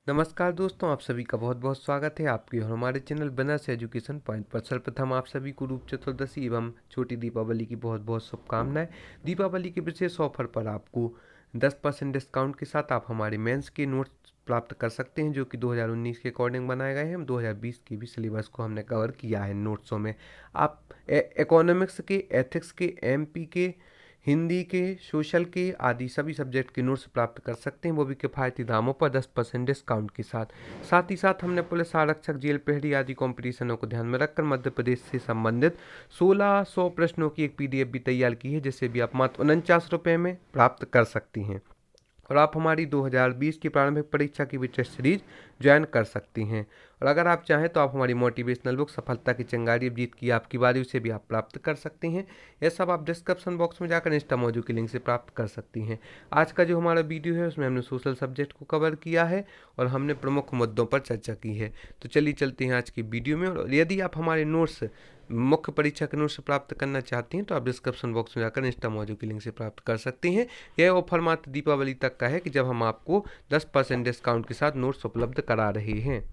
नमस्कार दोस्तों, आप सभी का बहुत बहुत स्वागत है आपके और हमारे चैनल बिजनेस एजुकेशन पॉइंट पर। सर्वप्रथम आप सभी को रूप चतुर्दशी एवं छोटी दीपावली की बहुत बहुत शुभकामनाएं। दीपावली के विशेष ऑफर पर आपको 10% डिस्काउंट के साथ आप हमारे मेंस के नोट्स प्राप्त कर सकते हैं, जो कि 2019 के अकॉर्डिंग बनाए गए हैं। 2020 के भी सिलेबस को हमने कवर किया है नोट्सों में। आप इकोनॉमिक्स के, एथिक्स के, एमपी के, हिंदी के, सोशल के आदि सभी सब्जेक्ट के नोट्स प्राप्त कर सकते हैं, वो भी किफ़ायती दामों पर 10% डिस्काउंट के साथ। साथ ही साथ हमने पुलिस आरक्षक, जेल प्रहरी आदि कॉम्पिटिशनों को ध्यान में रखकर मध्य प्रदेश से संबंधित 1600 प्रश्नों की एक पीडीएफ भी तैयार की है, जिसे भी आप मात्र 49 रुपये में प्राप्त कर सकती हैं। और आप हमारी 2020 की प्रारंभिक परीक्षा की भी टेस्ट सीरीज ज्वाइन कर सकती हैं। और अगर आप चाहें तो आप हमारी मोटिवेशनल बुक सफलता की चिंगारी, अब जीत की आपकी बारी, उसे भी आप प्राप्त कर सकती हैं। यह सब आप डिस्क्रिप्शन बॉक्स में जाकर इंस्टा मौजू की लिंक से प्राप्त कर सकती हैं। आज का जो हमारा वीडियो है उसमें हमने सोशल सब्जेक्ट को कवर किया है और हमने प्रमुख मुद्दों पर चर्चा की है। तो चलिए चलते हैं आज की वीडियो में। और यदि आप हमारे नोट्स, मुख्य परीक्षा के नोट्स प्राप्त करना चाहती हैं तो आप डिस्क्रिप्शन बॉक्स में जाकर इंस्टा मौजू की लिंक से प्राप्त कर सकती हैं। यह ऑफर मात्र दीपावली तक का है कि जब हम आपको 10% डिस्काउंट के साथ नोट्स उपलब्ध करा रहे हैं।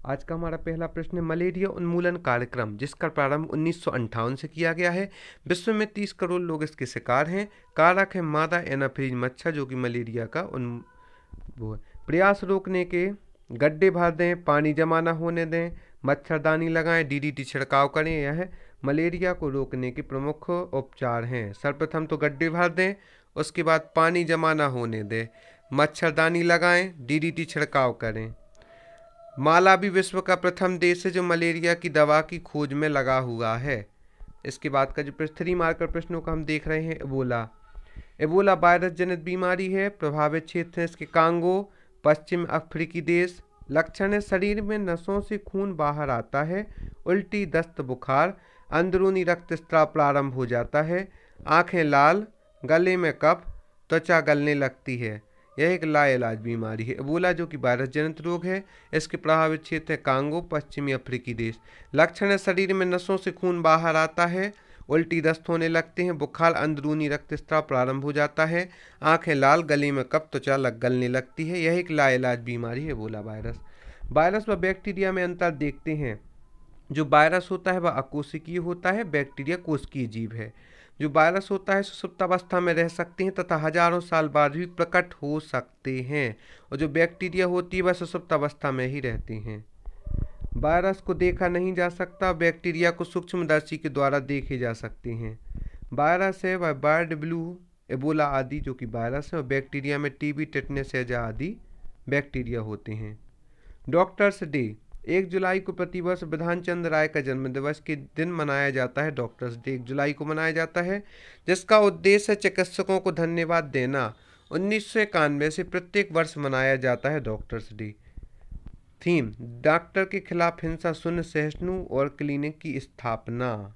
आज का हमारा पहला प्रश्न है, मलेरिया उन्मूलन कार्यक्रम जिसका प्रारंभ 1958 से किया गया है, विश्व में 30 करोड़ लोग इसके शिकार हैं। कारक है मादा एनाफिलीज मच्छर, जो कि मलेरिया का वो है। प्रयास रोकने के, गड्ढे भर दें, पानी जमा न होने दें, मच्छरदानी लगाएं, डीडीटी छिड़काव करें। यह मलेरिया को रोकने के प्रमुख उपचार हैं। सर्वप्रथम तो गड्ढे भर दें, उसके बाद पानी जमा न होने दें, मच्छरदानी लगाएं, डीडीटी छिड़काव करें। मालावी विश्व का प्रथम देश है जो मलेरिया की दवा की खोज में लगा हुआ है। इसके बाद का जो पृथ्वी मार्कर प्रश्नों का हम देख रहे हैं, एबोला। एबोला वायरस जनित बीमारी है। प्रभावित क्षेत्र है इसके कांगो, पश्चिम अफ्रीकी देश। लक्षण है शरीर में नसों से खून बाहर आता है, उल्टी, दस्त, बुखार, अंदरूनी रक्तस्राव प्रारंभ हो जाता है, आंखें लाल, गले में कफ, त्वचा गलने लगती है। यह एक लाइलाज बीमारी है। एबोला जो कि वायरस जनित रोग है, इसके प्रभावित क्षेत्र है कांगो, पश्चिमी अफ्रीकी देश। लक्षण है शरीर में नसों से खून बाहर आता है, उल्टी, दस्त होने लगते हैं, बुखार, अंदरूनी रक्तस्राव प्रारंभ हो जाता है, आंखें लाल, गले में कफ, त्वचा गलने लगती है। यह एक लाइलाज बीमारी है एबोला वायरस। वायरस व बैक्टीरिया में अंतर देखते हैं। जो वायरस होता है वह अकोशिकीय होता है, बैक्टीरिया कोशिकीय जीव है। जो वायरस होता है सुषुप्तावस्था में रह सकते हैं तथा हजारों साल बाद भी प्रकट हो सकते हैं, और जो बैक्टीरिया होती है वह सुषुप्तावस्था में ही रहते हैं। वायरस को देखा नहीं जा सकता, बैक्टीरिया को सूक्ष्मदर्शी के द्वारा देखे जा सकते हैं। वायरस है वह बर्ड फ्लू, एबोला आदि जो कि वायरस है, और बैक्टीरिया में टीबी, टेटनस, हैजा आदि बैक्टीरिया होते हैं। डॉक्टर्स डे 1 जुलाई को प्रतिवर्ष बिधान चंद्र राय का जन्मदिवस के दिन मनाया जाता है। डॉक्टर्स डे 1 जुलाई को मनाया जाता है, जिसका उद्देश्य है चिकित्सकों को धन्यवाद देना। 1991 से प्रत्येक वर्ष मनाया जाता है डॉक्टर्स डे। थीम, डॉक्टर के खिलाफ हिंसा शून्य सहिष्णु और क्लिनिक की स्थापना।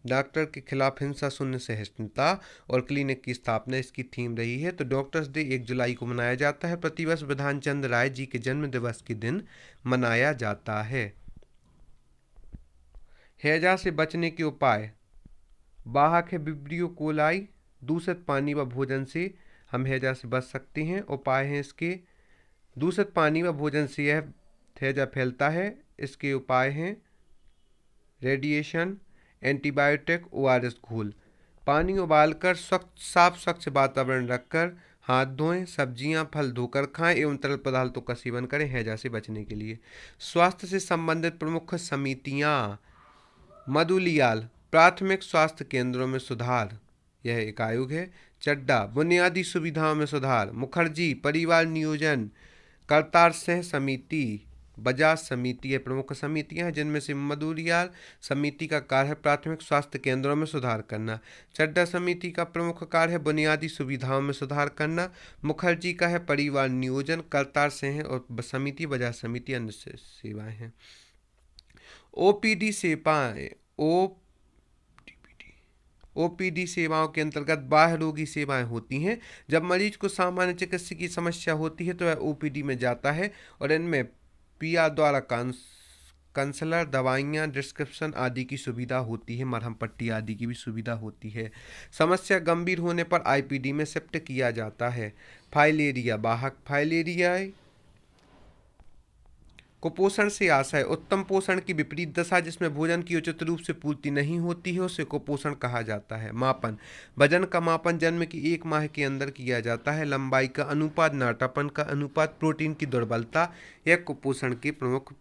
डॉक्टर के खिलाफ हिंसा शून्य सहिष्णुता और क्लिनिक की स्थापना इसकी थीम रही है। तो डॉक्टर्स डे 1 जुलाई को मनाया जाता है, प्रतिवर्ष बिधान चंद्र राय जी के जन्म दिवस के दिन मनाया जाता है। हैजा से बचने के उपाय, वाहक है विब्रियो कोलाई, दूषित पानी व भोजन से हम हैजा से बच सकते हैं। उपाय हैं इसके, दूषित पानी व भोजन से यह हैजा फैलता है। इसके उपाय हैं रेडिएशन, एंटीबायोटिक, ओआरएस घोल। पानी उबालकर साफ स्वच्छ वातावरण रखकर हाथ धोएं, सब्जियां, फल धोकर खाएं एवं तरल पदार्थों का सेवन करें हैजा से बचने के लिए। स्वास्थ्य से संबंधित प्रमुख समितियां, मधुलियाल, प्राथमिक स्वास्थ्य केंद्रों में सुधार, यह एक आयोग है। चड्डा, बुनियादी सुविधाओं में सुधार। मुखर्जी, परिवार नियोजन। करतार सिंह समिति, बजाज समिति, ये प्रमुख समितियां हैं, जिनमें से मधुलियाल समिति का कार्य है प्राथमिक स्वास्थ्य केंद्रों में सुधार करना। चड्डा समिति का प्रमुख कार्य है बुनियादी सुविधाओं में सुधार करना। मुखर्जी का है परिवार नियोजन। करतार सिंह और समिति, बजाज समिति अन्य सेवाएं हैं। ओपीडी सेवाएं, ओपीडी सेवाओं के अंतर्गत बाह्य रोगी सेवाएं होती हैं। जब मरीज को सामान्य चिकित्सा की समस्या होती है तो वह ओपीडी में जाता है, और इनमें पीआर द्वारा काउंसलर, दवाइयाँ, डिस्क्रिप्शन आदि की सुविधा होती है, मरहम पट्टी आदि की भी सुविधा होती है। समस्या गंभीर होने पर आईपीडी में शिफ्ट किया जाता है। फाइलेरिया, वाहक फाइलेरिया कुपोषण से आशय उत्तम पोषण की विपरीत दशा जिसमें भोजन की उचित रूप से पूर्ति नहीं होती है उसे कुपोषण कहा जाता है। मापन वजन का मापन जन्म की 1 माह के अंदर किया जाता है। लंबाई का अनुपात, नाटापन का अनुपात, प्रोटीन की दुर्बलता यह कुपोषण के प्रमुख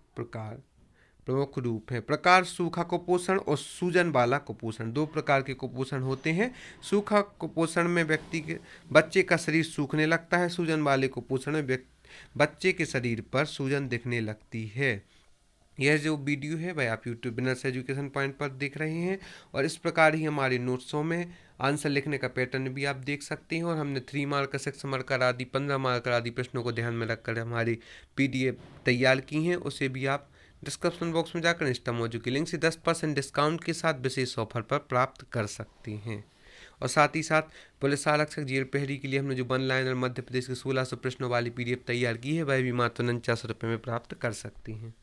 रूप है। प्रकार सूखा कुपोषण और सूजन वाला कुपोषण, 2 प्रकार के कुपोषण होते हैं। सूखा कुपोषण में बच्चे का शरीर सूखने लगता है। सूजन वाले कुपोषण में बच्चे के शरीर पर सूजन दिखने लगती है। यह जो वीडियो है वह आप यूट्यूब बिजनेस एजुकेशन पॉइंट पर देख रहे हैं और इस प्रकार ही हमारे नोट्सों में आंसर लिखने का पैटर्न भी आप देख सकते हैं और हमने 3 मार्क, 6 मार्क आदि 15 मार्क आदि प्रश्नों को ध्यान में रखकर हमारी PDF तैयार की हैं। उसे भी आप डिस्क्रिप्शन बॉक्स में जाकर इंस्टामोजो की लिंक से 10% डिस्काउंट के साथ विशेष ऑफर पर प्राप्त कर सकते हैं। और साथ ही साथ पुलिस आरक्षक जेल प्रहरी के लिए हमने जो 1 लाइनर मध्य प्रदेश के 1600 प्रश्नों वाली PDF तैयार की है वह भी मात्र 49 रुपये में प्राप्त कर सकते हैं।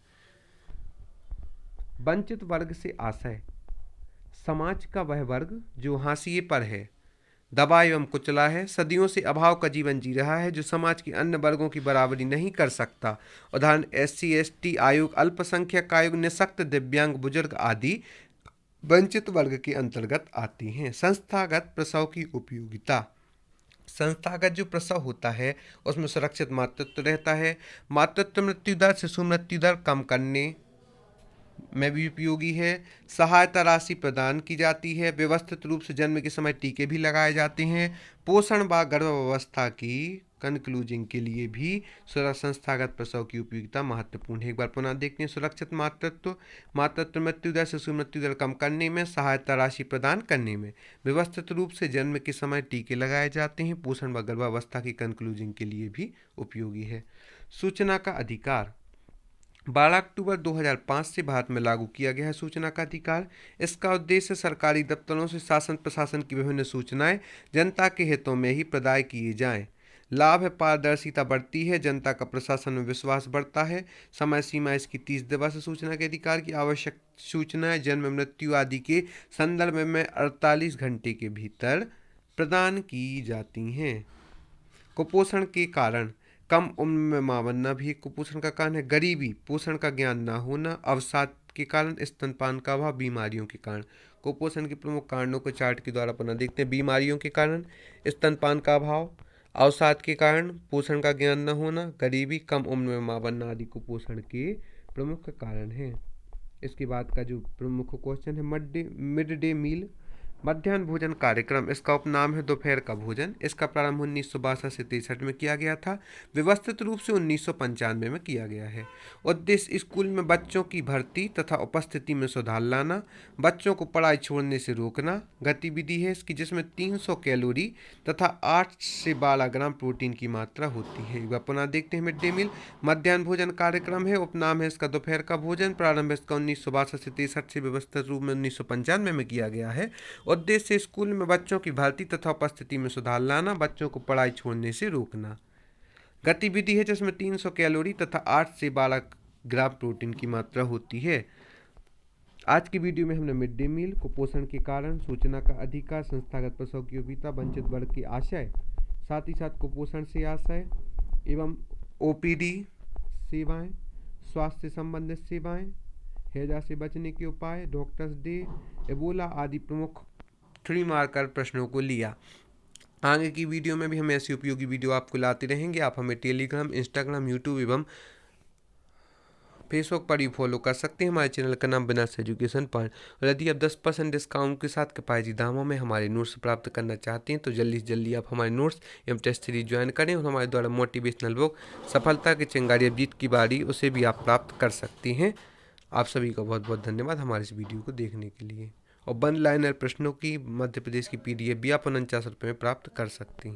वंचित वर्ग से आशय समाज का वह वर्ग जो हाशिए पर है, दबा एवं कुचला है, सदियों से अभाव का जीवन जी रहा है, जो समाज के अन्य वर्गों की बराबरी नहीं कर सकता। उदाहरण SC ST आयोग, अल्पसंख्यक आयोग, निःशक्त, दिव्यांग, बुजुर्ग आदि वंचित वर्ग के अंतर्गत आती हैं। संस्थागत प्रसव की उपयोगिता, संस्थागत जो प्रसव होता है उसमें सुरक्षित मातृत्व रहता है। मातृत्व मृत्यु दर, शिशु मृत्यु दर कम करने में भी उपयोगी है। सहायता राशि प्रदान की जाती है। व्यवस्थित रूप से जन्म के समय टीके भी लगाए जाते हैं। पोषण व गर्भावस्था की कंक्लूजिंग के लिए भी संस्थागत प्रसव की उपयोगिता महत्वपूर्ण है। एक बार पुनः देखते हैं। सुरक्षित मातृत्व, मातृत्व मृत्यु दर, शिशु मृत्यु दर कम करने में, सहायता राशि प्रदान करने में, व्यवस्थित रूप से जन्म के समय टीके लगाए जाते हैं। पोषण व गर्भावस्था की कंक्लूजिंग के लिए भी उपयोगी है। सूचना का अधिकार 12 अक्टूबर 2005 से भारत में लागू किया गया है सूचना का अधिकार। इसका उद्देश्य सरकारी दफ्तरों से शासन प्रशासन की विभिन्न सूचनाएं जनता के हितों में ही प्रदाय किए जाएं। लाभ है पारदर्शिता बढ़ती है, जनता का प्रशासन में विश्वास बढ़ता है। समय सीमा इसकी 30 दिवस। सूचना के अधिकार की आवश्यक सूचनाएं जन्म, मृत्यु आदि के संदर्भ में 48 घंटे के भीतर प्रदान की जाती हैं। कुपोषण के कारण कम उम्र में मां बनना भी एक कुपोषण का कारण है। गरीबी, पोषण का ज्ञान न होना, अवसाद के कारण, स्तनपान का अभाव, बीमारियों के कारण। कुपोषण के प्रमुख कारणों को चार्ट के द्वारा पुनः देखते हैं। बीमारियों के कारण, स्तनपान का अभाव, अवसाद के कारण, पोषण का ज्ञान न होना, गरीबी, कम उम्र में मां बनना आदि कुपोषण के प्रमुख कारण हैं। इसके बाद का जो प्रमुख क्वेश्चन है मिड डे मील, मध्याह्न भोजन कार्यक्रम। इसका उपनाम है दोपहर का भोजन। इसका प्रारंभ 1962 से 63 में किया गया था। व्यवस्थित रूप से 1995 में किया गया है। उद्देश्य स्कूल में बच्चों की भर्ती तथा उपस्थिति में सुधार लाना, बच्चों को पढ़ाई छोड़ने से रोकना। गतिविधि है इसकी जिसमें 300 कैलोरी तथा 8 से 12 ग्राम प्रोटीन की मात्रा होती है। एक बार पुनः देखते हैं। मिड डे मील मध्याह्न भोजन कार्यक्रम है। उपनाम है इसका दोपहर का भोजन। प्रारंभ इसका 1962 से 63 से व्यवस्थित रूप में 1995 में किया गया है। उद्देश्य स्कूल में बच्चों की भर्ती तथा उपस्थिति में सुधार लाना, बच्चों को पढ़ाई छोड़ने से रोकना। गतिविधि है जिसमें 300 कैलोरी तथा 8 से 12 ग्राम प्रोटीन की मात्रा होती है। आज की वीडियो में हमने मिड डे मील, कुपोषण के कारण, सूचना का अधिकार, संस्थागत प्रसव की उपयोगिता, वंचित वर्ग के आशय, साथ ही साथ कुपोषण से आशय एवं OPD सेवाएं, स्वास्थ्य से संबंधित सेवाएं, हैजा से बचने के उपाय, डॉक्टर्स डे, एबोला आदि प्रमुख 3 मार्कर प्रश्नों को लिया। आगे की वीडियो में भी हम ऐसी उपयोगी वीडियो आपको लाते रहेंगे। आप हमें टेलीग्राम, इंस्टाग्राम, यूट्यूब एवं फेसबुक पर ही फॉलो कर सकते हैं। हमारे चैनल का नाम बिजनेस एजुकेशन पॉइंट। और यदि आप 10% डिस्काउंट के साथ किफ़ायती दामों में हमारे नोट्स प्राप्त करना चाहते हैं तो जल्दी से जल्दी आप हमारे नोट्स एवं टेस्ट सीरीज ज्वाइन करें और हमारे द्वारा मोटिवेशनल बुक सफलता की चिंगारी अब जीत की बारी उसे भी आप प्राप्त कर सकते हैं। आप सभी का बहुत बहुत धन्यवाद हमारे इस वीडियो को देखने के लिए। और 1 लाइनर प्रश्नों की मध्य प्रदेश की PDF भी आप 49 रुपये में प्राप्त कर सकते हैं।